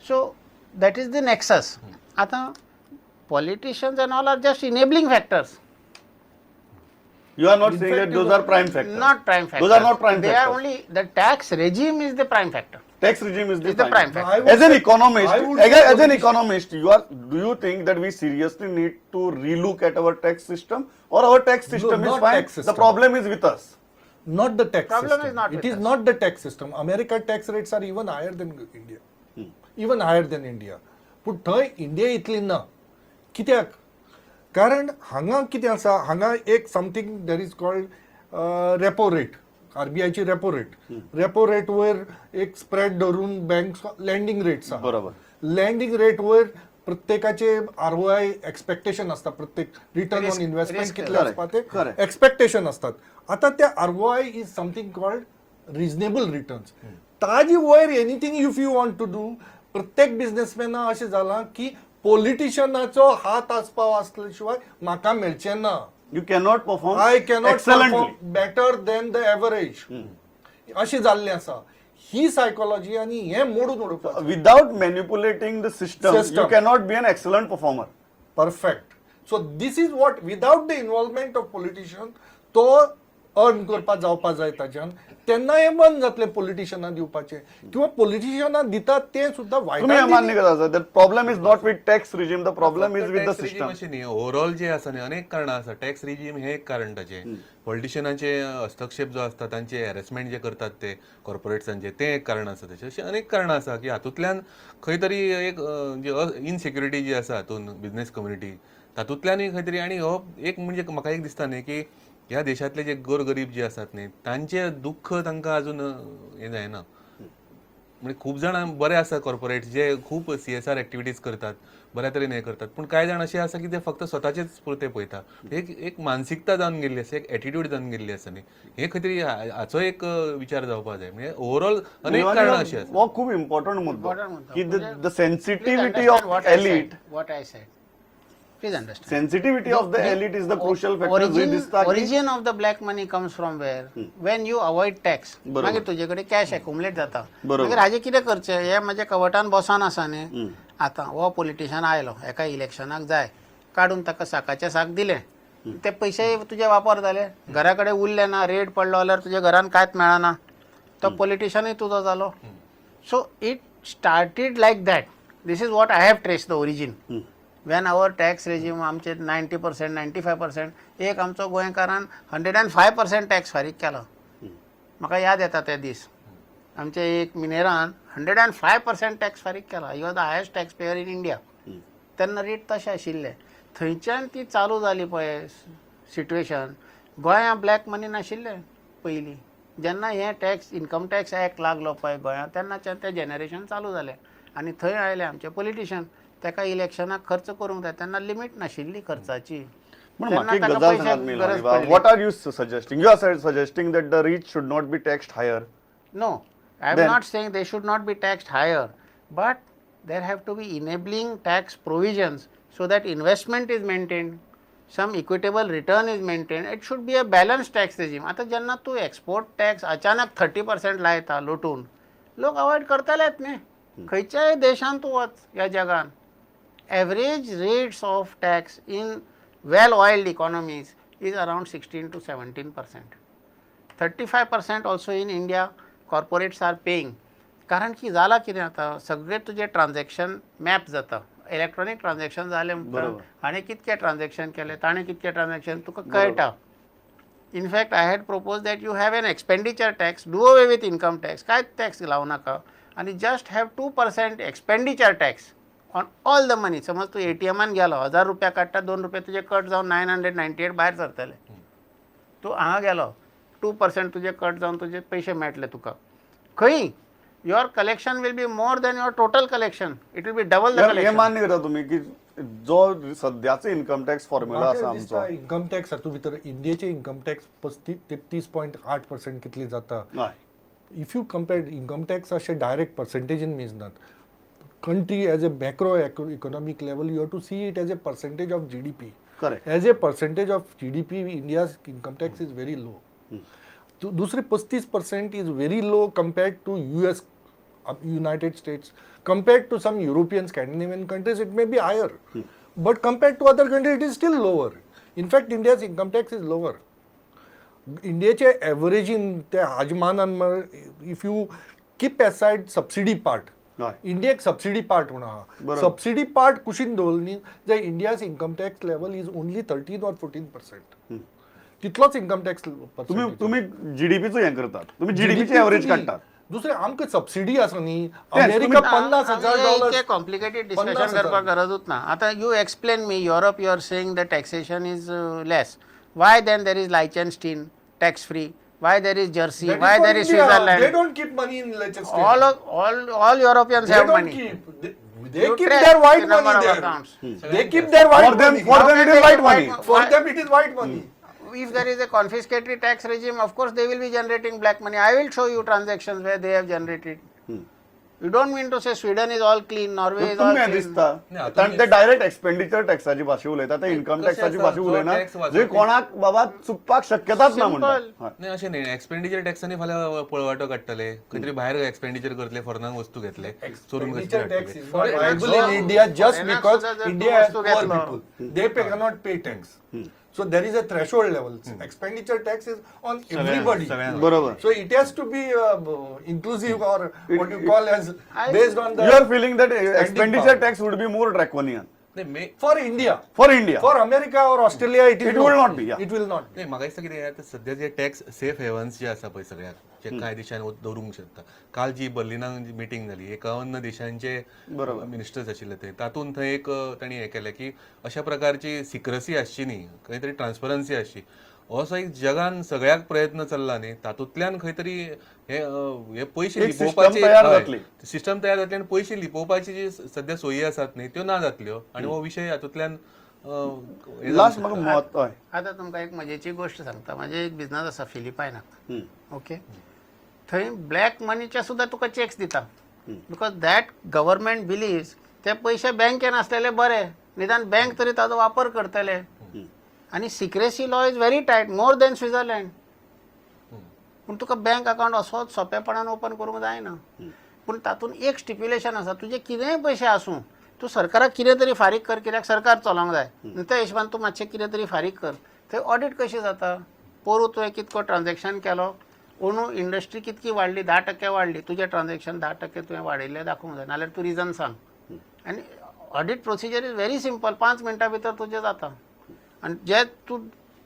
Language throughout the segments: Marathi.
So that is the nexus. आता politicians and all are just enabling factors. You are not saying that those are prime factors. Not prime factors. Those are not prime They factors. are only, the tax regime is the prime factor. Tax regime is the Is the prime factor. factor. As an economist, I would as say an politician- economist, do you think that we seriously need to relook at our tax system, or our tax system is not fine? tax The system. problem is with us. Not the tax Problem system. is not It with is us. not the tax system. America tax rates are even higher than India. Even higher than India. पूण थंय इंडिया इतली ना. कित्याक? कारण हांगा कितें आसा, हांगा एक something that is called repo rate. आरबीआयची रेपो रेट. रेपो रेट वयर एक स्प्रेड धरून बँक लँडिंग रेट्स आहा. बरोबर. लँडिंग रेट वयर प्रत्येकाचे आरओआय एक्सपेक्टेशन असता, प्रत्येक रिटर्न ऑन इन्व्हेस्टमेंट risk कितले correct, आसता ते correct. एक्सपेक्टेशन असतात. आता त्या ROI is something called reasonable returns. ताजी वयर anything if you want to do, प्रत्येक बिझनेसमॅना अशें जालां की पॉलिटिशियनाचो हात आसपाव आसले शिवाय म्हाका मेळचें ना. You cannot perform I cannot excellently. Perform better than the average. अशें जाल्लें आसा. ही सायकोलॉजी आनी हें मोडून उडोवपाचें. Without manipulating the system, you System. cannot be an excellent performer. Perfect. So this is what without the involvement of politician तो अर्न करपाक जावपा जाय ताच्यान, तेन्ना हें बंद जातलें पॉलिटिशियनाक दिवपाचें, किंवा पॉलिटिशियनाक दितात तें सुद्धा तुम्ही हे मान्य करता that problem is not with tax regime, the problem is with the tax system. अशें न्ही, ओव्हरऑल जे आसा न्ही अनेक कारणां आसा. टॅक्स रिजीम हे एक कारण ताचें. पॉलिटिशियनाचे हस्तक्षेप जो आसता, तांचे हॅरेसमेंट जे करतात ते कॉर्पोरेट्सांचे, तें एक कारण आसा ताचें. अशीं अनेक कारणां आसा की हातूंतल्यान खंय तरी एक जे इनसिक्युरिटी जी आसा हातून बिझनेस कम्युनिटी, तातूंतल्यानय खंय तरी. आनी हो एक म्हणजे म्हाका एक दिसता न्ही की ह्या देशांतले जे गोरगरीब जे आसात न्ही, तांचे दुख्ख तांकां अजून हें जायना. म्हणजे खूब जाण बरे आसा कॉर्पोरेट जे खूब CSR एक्टिविटीज करतात, बऱ्या तरेन हें करतात, पूण कांय जाण अशे आसा की ते फक्त स्वताचेच पुरते पळयता. एक मानसिकता जावन गेल्ली आसा, एक एटिट्यूड जावन गेल्ली आसा न्ही. हे खंय तरी हाचो एक विचार जावपाक जाय. म्हणजे ओव्हरऑल अनेक कारणां अशी आसात. हो खूप इम्पॉर्टंट मुद्दो Important मुद्दा. की म्हणजे the sensitivity Please of understand what I elite, said. What I said. Please understand. sensitivity of the elite is the crucial factor. जे दिसता की Origin of the black money comes from where? When you avoid tax. बरोबर. मागीर तुजे कडेन कॅश एक्युमुलेट जाता. बरोबर. मागीर हाजें कितें करचें? हे म्हज्या कवटान बॉसान आसा न्ही. आतां हो पॉलिटिशियन आयलो, एका इलेक्शनाक जाय, काडून ताका साकाचे साक दिलें. ते पयशे तुजे वापर जाले, घरा कडेन उरले ना, रेट पडलो जाल्यार तुज्या घरान कांयच मेळना. तो पॉलिटिशियनूय तुजो जालो. So it started like that. This is what I have trace the origin. When our tax regime आमचे 90%, 95%, एक आमचो गोंयकारान 105% टॅक्स फारीक केलो. म्हाका याद येता ते दीस. आमचे एक मिनेरान 105% टॅक्स फारीक केला. He was the highest tax pair in India. तेन्ना रेट तशें आशिल्ले. थंयच्यान ती चालू जाली पळय सिट्युएशन. गोंयां ब्लॅक मनी नाशिल्लें पयलीं. जेन्ना हें टॅक्स इन्कम टॅक्स एक्ट लागलो पळय गोंयांत, तेन्नाच्यान तें जनरेशन चालू जालें. आनी थंय आयले आमचे पॉलिटिशियन. ताका इलेक्शनाक खर्च करूंक जाय, तेन्ना लिमीट नाशिल्ली खर्चाची. पण तेन्ना म्हाका एक ताका गजाल पयशांक सांगात गरज मीना, पडली. what are you suggesting? You are suggesting that the rich should not be taxed higher. No, I am Then- not saying they should not be taxed higher, but there have to be enabling tax provisions so that investment is maintained, some equitable return is maintained. It should be a balanced tax regime. आता जेन्ना तूं एक्सपोर्ट टॅक्स अचानक 30% लायता लोटून, लोक अवॉयड करतलेच न्ही. खंयच्याय देशांत तूं वच ह्या जगान, average rates of tax in well-oiled economies is around 16 to 17%. 35% also in India corporates are paying. कारण की जाला कितें आता सगळे तुजे ट्रान्झॅक्शन मॅप जाता. इलेक्ट्रॉनिक ट्रान्झॅक्शन जालें म्हणटा, हाणें कितके ट्रान्झॅक्शन केले, ताणें कितके ट्रान्झॅक्शन तुका कळटा. In fact I had propose that you have an expenditure tax, do away with income tax, कांयच टॅक्स लावू नाका, आनी just have 2% expenditure tax on all the money. समज तूं ATMान गेलो, 1000 रुपया काडटा, 2 रुपया तुजे कट जावन 998 भायर सरतले. तूं हांगा गेलो, 2% तुजे कट जावन तुजे पयशे मेळटले तुका. खंय your collection will be more than your total collection. It will be double the हे कलेक्शन. मान्य करता तुम्ही की जो सध्याचो इन्कम टॅक्स फॉर्म्युला आसा आमचो, इन्कम टॅक्स हातूंत भितर इंडियेचे इन्कम टॅक्स 33.8% कितले जाता. हय, if you compare income tax अशे डायरेक्ट पर्सेंटेजीन मेजनात. Country as a macro economic level you have to see it as a percentage of GDP. Correct. As a percentage of GDP India's income tax is very low. दुसरे 35% is very low compared to US United States. Compared to some European, Scandinavian countries, it may be higher. But compared to other countries, it is still lower. In fact, India's income tax is lower. Indiaचे average in त्या हाजमानान if you keep aside subsidy part, हय. India एक subsidy part म्हणा बरोबर. subsidy part कुशीन दवरली जाल्यार India's income tax level is only 13 or 14%. तितलोच income tax तुम्ही percentage. तुम्ही जीडीपीचं हे करतात तुम्ही जीडीपीचे एव्हरेज काढतात दुसरे आमकां सबसिडी आसा न्ही तेच, अमेरिका तुम्ही- $50,000 कॉम्प्लिकेटेड डिस्कशन 50,000. करपाक गरजूच ना आता you explain me Europe you are saying the taxation is less why then there is Liechtenstein tax free why there is Jersey That is why for there is India. They Switzerland don't keep money in Liechtenstein. all Europeans They have don't money. keep. They You keep track their white the number money of there. accounts. They keep their white For them- money. for them it is white money. For them it is white money. If there is a confiscatory tax regime, of course they will be generating black money. I will show you transactions where they have generated. You don't mean to say Sweden is all clean, Norway is all तुम्ही clean. दिसता नाही, आता कारण ते डायरेक्ट एक्सपेंडिचर टॅक्साची भाषा उलयतात ते इन्कम कशें टॅक्साची आसा, भाषा जो उलयना tax वाचप जे कोणाक बाबा चुकपाक शक्यताच ना Simple. म्हणतात हय. नाही अशें न्ही एक्सपेंडिचर टॅक्सांनी फाल्यां पळवाटो काडटले खंय तरी भायर एक्सपेंडिचर करतले फॉरेनाक वस्तू घेतले चोरून Expenditure कसले tax is For not viable example, in India just foreigner because सुद्धा जर India तू has वस्तू poor घेतलो. people. They cannot pay tax. So there is a threshold level. Expenditure tax is on everybody. सगळ्यांना. बरोबर So it has to be inclusive or what you call as I- based on you are the feeling that expenditure power. Tax would be more draconian नाही may for India. For India For America or Australia, it It will not be, yeah. It will not. नाही म्हाका दिसता कितें आतां सध्या जे टॅक्स सेफ हेवन्स जे आसा पळय सगळ्याक जे कांय देशांनी दवरूंक शकता काल जी बर्लिनाक जी मिटींग जाली 51 देशांचे बरोबर. मिनिस्टर्स आशिल्ले थंय तातूंत थंय एक तांणी हें केलें की अशा प्रकारची सिक्रसी आसची न्ही खंय तरी ट्रान्सपरन्सी आसची असो एक जगान सगळ्याक प्रयत्न चल्ला न्ही तातूंतल्यान खंय तरी हे पयशे एक system लिपोवपाचे तयार जातली. सिस्टम तयार जातली आनी पयशे लिपोवपाची जी सध्या सोयी आसात न्ही त्यो ना जातल्यो आनी हो विशय हातूंतल्यान हे लास्ट जावंक म्हाका मत हय आता तुमकां एक मजेची गोष्ट सांगता म्हाजे एक बिझनस आसा फिलिपायनाक ओके थंय ब्लॅक मनीचे सुद्धा तुका चॅक्स दिता बिकॉज दॅट गव्हर्मेंट बिलीव्स ते पयशे बँकेन आसलेले बरे निदान बँक तरी ताजो वापर करतले आनी secrecy law is very tight more than Switzerland पूण तुका बँक अकावंट असोच सोंपेपणान ओपन करूंक जायना पूण तातूंत एक स्टिप्युलेशन आसा तुजे कितेंय पयशे आसूं तूं सरकाराक कितें तरी फारीक कर कित्याक सरकार चलोंक जाय त्या हिशोबान तूं मातशें कितें तरी फारीक कर थंय ऑडिट कशी जाता पोरू तुवें कितको ट्रान्झॅक्शन केलो अंदू इंडस्ट्री कितकी वाडली 10% वाडली तुजें ट्रान्झॅक्शन 10% तुवें वाडयल्लें दाखोवंक जाय नाल्यार तूं रिजन सांग आनी audit procedure is very simple 5 मिनटां भितर तुजें जाता आनी जे तूं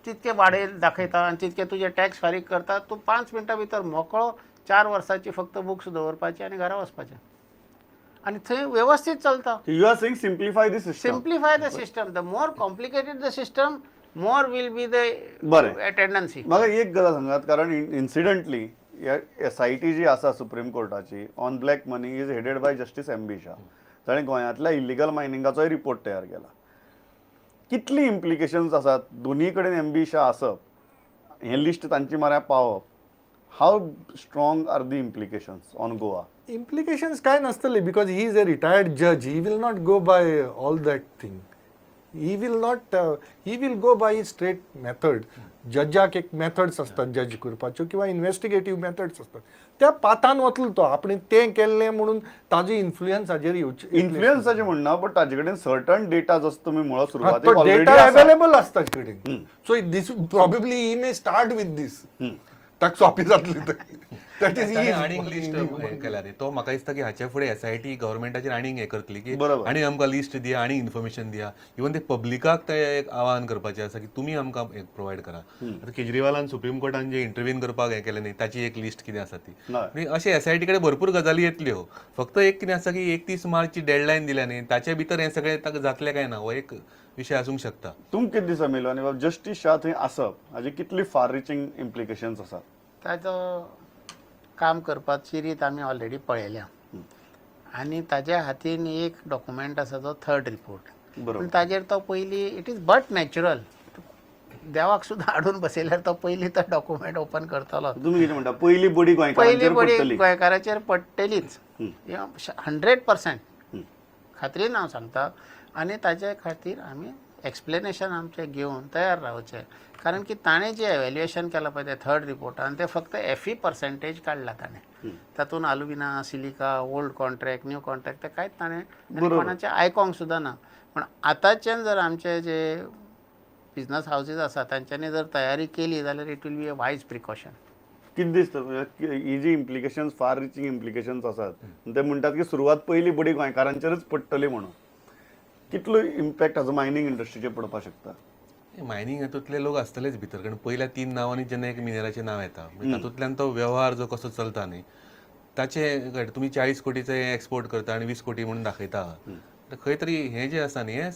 तितके वाडयले दाखयता आनी तितके तुजे टॅक्स फारीक करता तूं 5 मिनटां भितर मोकळो 4 वर्साची फक्त बुक्स दवरपाची आनी घरा वचपाचें आनी थंय वेवस्थीत चलता you are saying simplify the system simplify the system the more complicated the system more will be the बरें. टेंडन्सी म्हाका एक गजाल सांगात कारण इन्सिडंटली SIT जी आसा सुप्रीम कोर्टाची on black money is headed by justice MB Shah ताणें गोंयांतल्या इलिगल मायनिंगाचोय रिपोर्ट तयार केला कितली इम्प्लिकेशन्स आसात दोनी कडेन MB शाह आसप हें लिस्ट तांची म्हऱ्यात पावप how strong are the implications on Goa Implications काय नसतले because he is a retired judge. He will not go by all that thing. He will not. He will go by his straight method. जजाक एक मेथड्स असतात जज करपाच्यो किंवा इन्व्हेस्टिगेटिव्ह मेथड्स असतात त्या पातान वतलो तो आपण तें केल्लें म्हणून ताजो इन्फ्लुयन्स हाजेर येवचे इन्फ्लुयन्साचें म्हणना बट ताजे कडेन सर्टन डेटा जसो तुमी म्हणलो सुरवातीक तो already डेटा आसा. अवेलेबल असता कडेन so this probably he may start with this ताका सोंपी जातली दॅट इज ताणें आनीक लिस्ट हें केल्या रे तो म्हाका दिसता की हाचे फुडें SIT गव्हर्मेंटाचेर आनीक हें करतली की बरोबर. आनी आमकां लिस्ट दिया आनी इन्फॉर्मेशन दिया इवन ते पब्लिकाक ते एक आवाहन करपाचें आसा की तुमी आमकां एक प्रोवायड करा आतां केजरीवालान सुप्रीम कोर्टान जे इंटरव्यून करपाक हें केलें न्ही ताची एक लिस्ट कितें आसा ती हय. आनी अशें SIT कडेन भरपूर गजाली येतल्यो फक्त एक कितें आसा की 31 मार्चची डेडलायन दिल्या न्ही ताचे भितर हें सगळें ताका जातलें काय ना हो एक विशय आसूंक शकता तुमकां कितें दिसा मेलो आनी बाबा जस्टीस शाह थंय आसप हाजी कितली फार रिचींग इम्प्लिकेशन्स आसात ताजो काम करपाची रीत आमी ऑलरेडी पळयल्या आनी ताज्या हातीन एक डॉक्युमेंट आसा जो थर्ड रिपोर्ट बरोबर. पूण ताजेर तो पयलीं इट इज बट नॅचरल देवाक सुद्दां हाडून बसयल्यार तो पयलीं तो डॉक्युमेंट ओपन करतलो तुमी कितें म्हणटा पयली बडी पयली गोंयकारांचेर बडी पडटली गोंयकाराचेर पडटलीच 100% खात्रीन हांव सांगता आनी ताजे खातीर आमी एक्सप्लेनेशन आमचे घेऊन तयार रावचे कारण की ताणें जे एव्हॅल्युएशन केलां पळय ते थर्ड रिपोर्टान ते फक्त FE पर्सेंटेज काडला ताणें तातूंत alumina silica old contract new contract ते कांयच ताणें आनी कोणाचें आयकोंक सुद्दां ना पण आतांच्यान जर आमचे जे बिजनस हावजीस आसा तांच्यांनी जर तयारी केली जाल्यार it will be a wise precaution. कितें दिसता ही जी इम्प्लिकेशन्स फार रिचींग इम्प्लिकेशन्स आसात ते म्हणटात की सुरवात पयली बडी गोंयकारांचेरच पडटली म्हणून कितलो इम्पॅक्ट हाजो मायनींग इंडस्ट्रीचेर पडपाक शकता? मायनींग हातूंतले लोक आसतलेच भितर कारण पयल्या 3 नांवांनी जेन्ना एक मिनरलाचें नांव येता तातूंतल्यान तो वेव्हार जो कसो चलता न्ही ताचे तुमी 40 कोटीचो एक्सपोर्ट करता आनी 20 कोटी म्हणून दाखयता खंय तरी हें जें आसा न्ही हें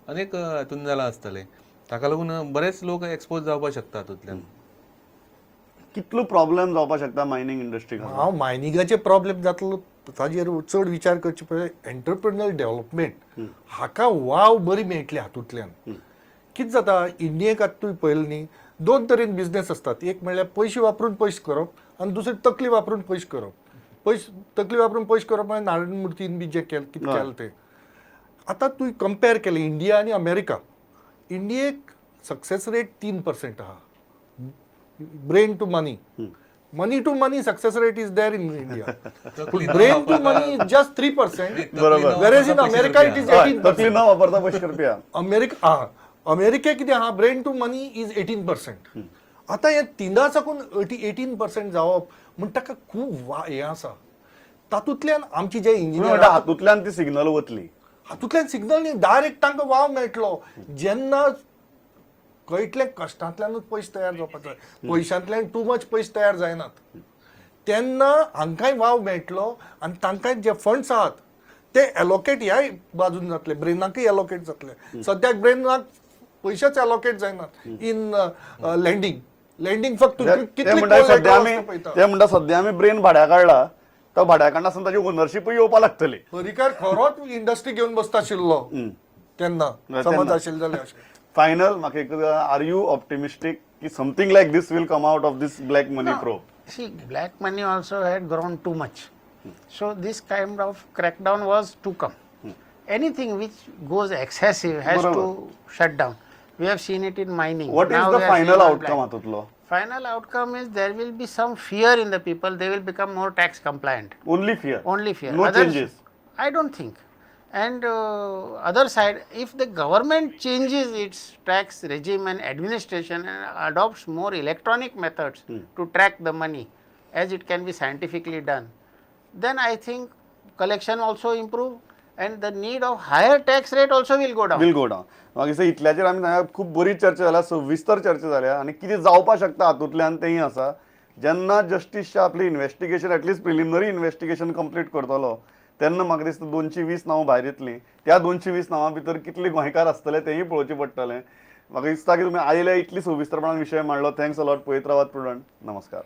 अनेक हातून जालां आसतलें ताका लागून बरेच लोक एक्सपोज जावपाक शकता हातूंतल्यान. कितलो प्रॉब्लेम जावपाक शकता मायनींग इंडस्ट्रीक? हांव मायनिंगाचे प्रॉब्लेम जातलो ताजेर चड विचार करचे पळय एंटरप्रिनर डेव्हलपमेंट हाका वाव बरी मेळटली हातूंतल्यान. कितें जाता इंडियेक आतां तुवें पळयलें न्ही 2 तरेन बिझनेस असतात एक म्हणल्यार पयशे वापरून पयशे करप आनी दुसरें तकली वापरून पयशे करप. तकली वापरून पयशे करप म्हळ्यार नारायण मुर्तीन बी जे कितें केलें तें. आतां तुवें कंपेर केलें इंडिया आनी अमेरिका. इंडियेक सक्सेस रेट 3% आहा brain to money. Money to money success rate is there in India. Brain to money is just 3%. Whereas in America it is 18%. तकली न वापरता पयशे करपी आहा. अमेरिके कितें आहा ब्रेन टू मनी इज 18%. आतां हे 3 साकून 18% जावप म्हण ताका खूब हें आसा. तातूंतल्यान आमची जे इंजिनियर हातूंतल्यान ती सिग्नल वतली. हातूंतल्यान सिग्नल न्ही डायरेक्ट तांकां वाव मेळटलो जेन्ना कळटलें कश्टांतल्यानूच पयशे तयार जावपाक जाय पयशांतल्यान टू मच पयशे तयार जायनात तेन्ना हांकांय वाव मेळटलो आनी तांकां जे फंड्स आहात ते एलोकेट ह्या बाजून जातले ब्रेनाकय एलोकेट जातले. सद्याक ब्रेनाक पयशेच एलोकेट जायनात इन लँडींग फक्त ते म्हणटा सद्या आमी ब्रेन भाड्या काडला तो भाड्या काडना आसतना ताची ओनरशीपय येवपाक लागतली. परिकार खरोच इंडस्ट्री घेवन बसता आशिल्लो तेन्ना समज आशिल्लें जाल्यार अशें. फायनल म्हाका एक आर यू ऑप्टिमिस्टिक की something like this will come out of this black money probe? See, black money also had grown too much. So this kind of crackdown was to come. Anything which goes excessive has to shut down. We have seen it in mining. What is the final outcome हातूंतलो? Final outcome is there will be some fear in the people. They will become more tax compliant. Only fear? Only fear. No changes? I don't think. And other side, if the government changes its tax regime and administration and adopts more electronic methods to track the money as it can be scientifically done, then I think collection also improve and the need of higher tax rate also will go down. Will go down. म्हाका दिसता इतल्याचेर आमी खूब बरी चर्चा जाल्या सविस्तर चर्चा जाल्या आनी कितें जावपाक शकता हातूंतल्यान तेंय आसा. जेन्ना जस्टीसचे आपली investigation at least preliminary investigation complete करतलो तेन्ना म्हाका दिसता 220 नांवां भायर येतलीं. त्या 220 नांवां भितर कितले गोंयकार आसतले तेंय पळोवचें पडटलें. म्हाका दिसता की तुमी आयले इतली सविस्तरपणान विशय मांडलो. Thanks a lot. पळयत रावात प्रुडंट. नमस्कार.